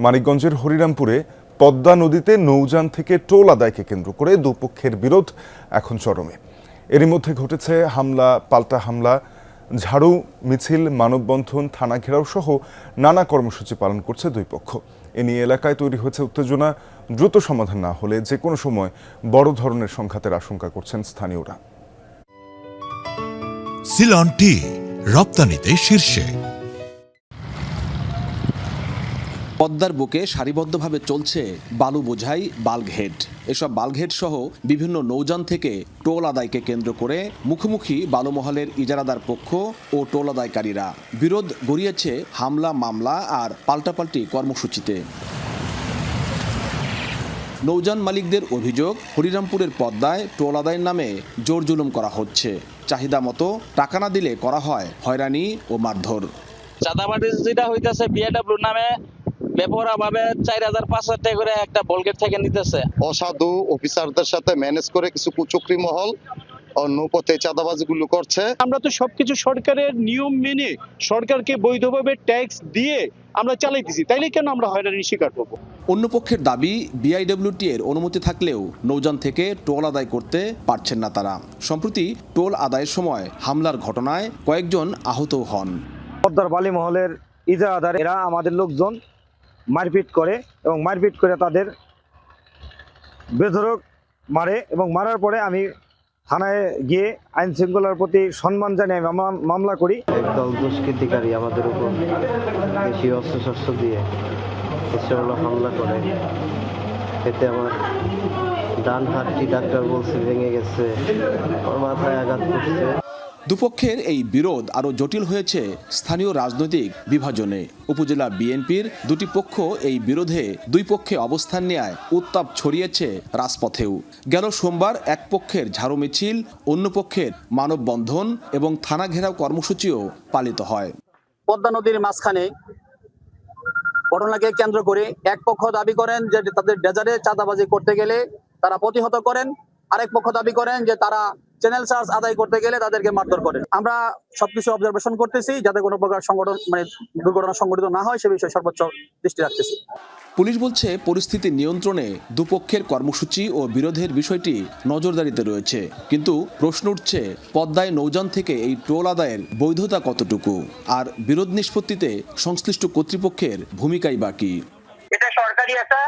মানিকগঞ্জের হরিরামপুরে পদ্মা নদীতে নৌযান থেকে টোল আদায়কে কেন্দ্র করে দুপক্ষের বিরোধ এখন চরমে। এরই মধ্যে ঘটেছে হামলা, পাল্টা হামলা, ঝাড়ু মিছিল, মানববন্ধন, থানা ঘেরাও সহ নানা কর্মসূচি পালন করছে দুই পক্ষ। এ নিয়ে এলাকায় তৈরি হয়েছে উত্তেজনা। দ্রুত সমাধান না হলে যে কোনো সময় বড় ধরনের সংঘাতের আশঙ্কা করছেন স্থানীয়রা। সিলন টি রপ্তানিতে শীর্ষে। পদ্মার বুকে সারিবদ্ধভাবে চলছে বালু বোঝাই বাল্কহেড। এসব বাল্কহেড সহ বিভিন্ন নৌযান থেকে টোল আদায়কে কেন্দ্র করে মুখোমুখি বালুমহলের ইজারাদার পক্ষ ও টোল আদায়কারীরা। বিরোধ গড়িয়েছে হামলা, মামলা আর পাল্টাপাল্টি কর্মসূচিতে। নৌযান মালিকদের অভিযোগ, হরিরামপুরের পদ্মায় টোল আদায়ের নামে জোর জুলুম করা হচ্ছে। চাহিদা মতো টাকা না দিলে করা হয় হয়রানি ও মারধর। চাঁদাবাজি যেটা হইতেছে বিএডব্লিউ নামে বেপরোয়াভাবে 4,000-5,000 টাকা করে একটা বলগেট থেকে নিতেছে। অসাধু অফিসারদের সাথে ম্যানেজ করে কিছু কুচক্রী মহল নৌপথে চাঁদাবাজিগুলো করছে। আমরা তো সবকিছু সরকারের নিয়ম মেনে সরকারকে বৈধভাবে ট্যাক্স দিয়ে আমরা চালাইতেছি, তাইলে কেন আমরা হয়রানির শিকার হব? অন্য পক্ষের দাবি, বিআইডব্লিউটি এর অনুমতি থাকলেও নৌযান থেকে টোল আদায় করতে পারছেন না তারা। সম্প্রতি টোল আদায়ের সময় হামলার ঘটনায় কয়েকজন আহত হন। পদ্মার বালিমহলের ইজারাদার এরা আমাদের লোকজন মারপিট করে এবং মারপিট করে তাদের বেধড়ক মারে এবং মারার পরে আমি থানায় গিয়ে আইন শৃঙ্খলার প্রতি সম্মান জানিয়ে আমি মামলা করি। একদল দুষ্কৃতিকারী আমাদের উপর দেশীয় অস্ত্রশস্ত্র দিয়ে হামলা করে। এতে আমার ডান হাতটি ডাক্তার বলছে ভেঙে গেছে, আমার মাথায় আঘাত করছে। দুপক্ষের এই বিরোধ আরও জটিল হয়েছে স্থানীয় রাজনৈতিক বিভাজনে। উপজেলা বিএনপির দুটি পক্ষ এই বিরোধে দুই পক্ষে অবস্থান নেয় উত্তাপ ছড়িয়েছে রাজপথেও। গেল সোমবার এক পক্ষের ঝাড়ু মিছিল, অন্য পক্ষের মানববন্ধন এবং থানা ঘেরাও কর্মসূচিও পালিত হয়। পদ্মা নদীর মাঝখানে ঘটনাকে কেন্দ্র করে এক পক্ষ দাবি করেন যে তাদের ডেজারে চাঁদাবাজি করতে গেলে তারা প্রতিহত করেন, আরেক পক্ষ দাবি করেন যে তারা চ্যানেল চার্জ আদায় করতে গেলে তাদেরকে মারধর করেন। আমরা সবকিছু অবজারভেশন করতেছি যাতে কোনো প্রকার দুর্ঘটনা সংঘটিত না হয় সে বিষয়ে সর্বোচ্চ দৃষ্টি রাখতেছি। পুলিশ বলছে পরিস্থিতি নিয়ন্ত্রণে দুপক্ষের কর্মসূচি ও বিরোধের বিষয়টি নজরদারিতে রয়েছে। কিন্তু প্রশ্ন উঠছে, পদ্মায় নৌযান থেকে এই টোল আদায়ের বৈধতা কতটুকু, আর বিরোধ নিষ্পত্তিতে সংশ্লিষ্ট কর্তৃপক্ষের ভূমিকাই বাকি। এটা সরকারি একটা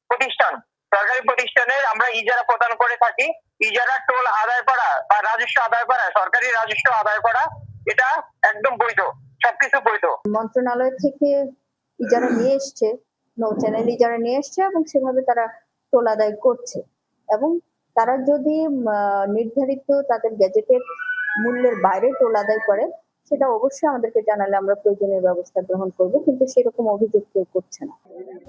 প্রতিষ্ঠান, সরকারি প্রতিষ্ঠানের আমরা ইজারা প্রদান করে থাকি। ইজারা টোল আদায় করা বা রাজস্ব আদায় করা, সরকারি রাজস্ব আদায় করা, এটা একদম বৈধ, সবকিছু বৈধ। মন্ত্রণালয় থেকে ইজারা নিয়ে এসছে, নৌ চ্যানেল ইজারা নিয়ে এসছে এবং সেভাবে তারা টোল আদায় করছে। এবং তারা যদি নির্ধারিত তাদের গ্যাজেটের মূল্যের বাইরে টোল আদায় করে সেটা অবশ্যই আমাদেরকে জানালে আমরা প্রয়োজনীয় ব্যবস্থা গ্রহণ করব, কিন্তু সেরকম অভিযোগ কেউ করছে না।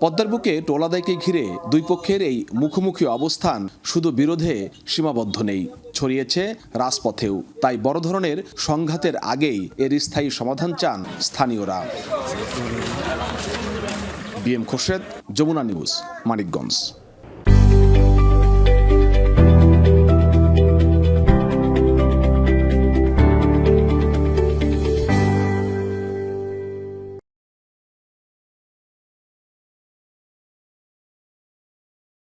পদ্মার বুকে টোল আদায়কে ঘিরে দুই পক্ষের এই মুখোমুখি অবস্থান শুধু বিরোধে সীমাবদ্ধ নেই, ছড়িয়েছে রাজপথেও। তাই বড় ধরনের সংঘাতের আগেই এর স্থায়ী সমাধান চান স্থানীয়রা। BM Khorshed, Jamuna news, Manikganj.